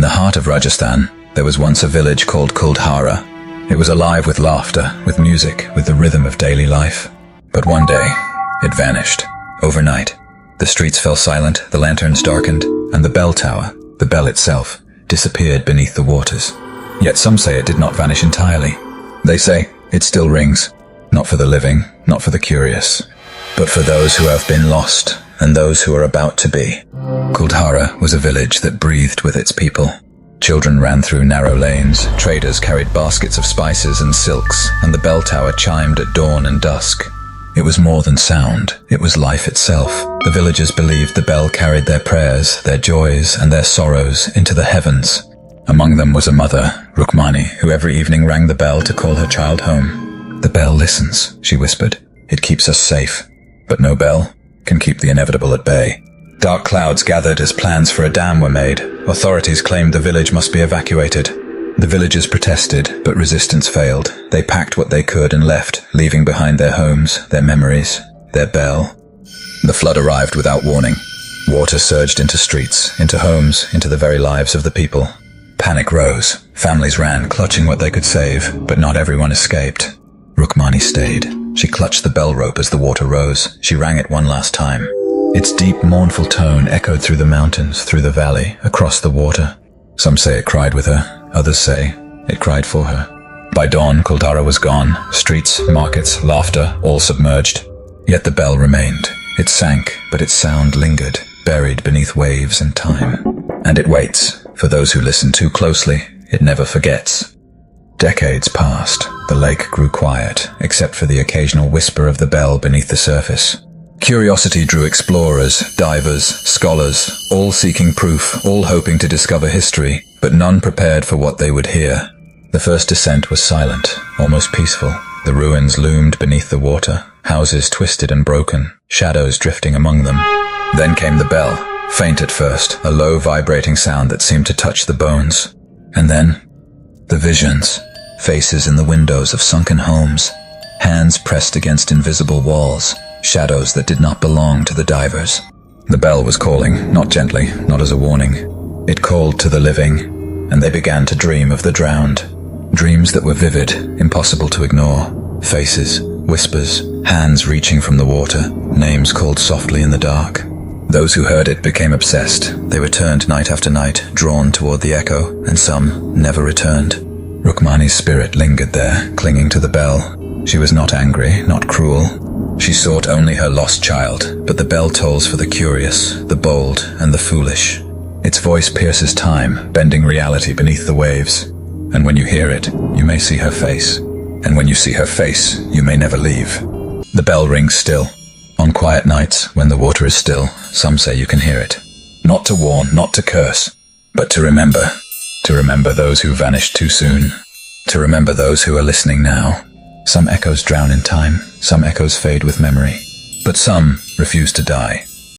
the heart of Rajasthan, there was once a village called Kuldhara. It was alive with laughter, with music, with the rhythm of daily life. But one day, it vanished. Overnight, the streets fell silent, the lanterns darkened, and the bell tower, the bell itself, disappeared beneath the waters. Yet some say it did not vanish entirely. They say it still rings, not for the living, not for the curious, but for those who have been lost and those who are about to be. Kuldhara was a village that breathed with its people. Children ran through narrow lanes, traders carried baskets of spices and silks, and the bell tower chimed at dawn and dusk. It was more than sound, it was life itself. The villagers believed the bell carried their prayers, their joys, and their sorrows into the heavens. Among them was a mother, Rukmani, who every evening rang the bell to call her child home. "The bell listens," she whispered. "It keeps us safe. But no bell can keep the inevitable at bay." Dark clouds gathered as plans for a dam were made. Authorities claimed the village must be evacuated. The villagers protested, but resistance failed. They packed what they could and left, leaving behind their homes, their memories, their bell. The flood arrived without warning. Water surged into streets, into homes, into the very lives of the people. Panic rose. Families ran, clutching what they could save, but not everyone escaped. Rukmani stayed. She clutched the bell rope as the water rose. She rang it one last time. Its deep, mournful tone echoed through the mountains, through the valley, across the water. Some say it cried with her. Others say it cried for her. By dawn, Kuldhara was gone. Streets, markets, laughter, all submerged. Yet the bell remained. It sank, but its sound lingered, buried beneath waves and time. And it waits. For those who listen too closely, it never forgets. Decades passed. The lake grew quiet, except for the occasional whisper of the bell beneath the surface. Curiosity drew explorers, divers, scholars, all seeking proof, all hoping to discover history, but none prepared for what they would hear. The first descent was silent, almost peaceful. The ruins loomed beneath the water, houses twisted and broken, shadows drifting among them. Then came the bell, faint at first, a low vibrating sound that seemed to touch the bones. And then, the visions, faces in the windows of sunken homes, hands pressed against invisible walls, shadows that did not belong to the divers. The bell was calling, not gently, not as a warning. It called to the living, and they began to dream of the drowned. Dreams that were vivid, impossible to ignore. Faces, whispers, hands reaching from the water, names called softly in the dark. Those who heard it became obsessed. They returned night after night, drawn toward the echo, and some never returned. Rukmani's spirit lingered there, clinging to the bell. She was not angry, not cruel. She sought only her lost child, but the bell tolls for the curious, the bold, and the foolish. Its voice pierces time, bending reality beneath the waves. And when you hear it, you may see her face. And when you see her face, you may never leave. The bell rings still. On quiet nights, when the water is still, some say you can hear it. Not to warn, not to curse, but to remember. To remember those who vanished too soon. To remember those who are listening now. Some echoes drown in time, some echoes fade with memory, but some refuse to die.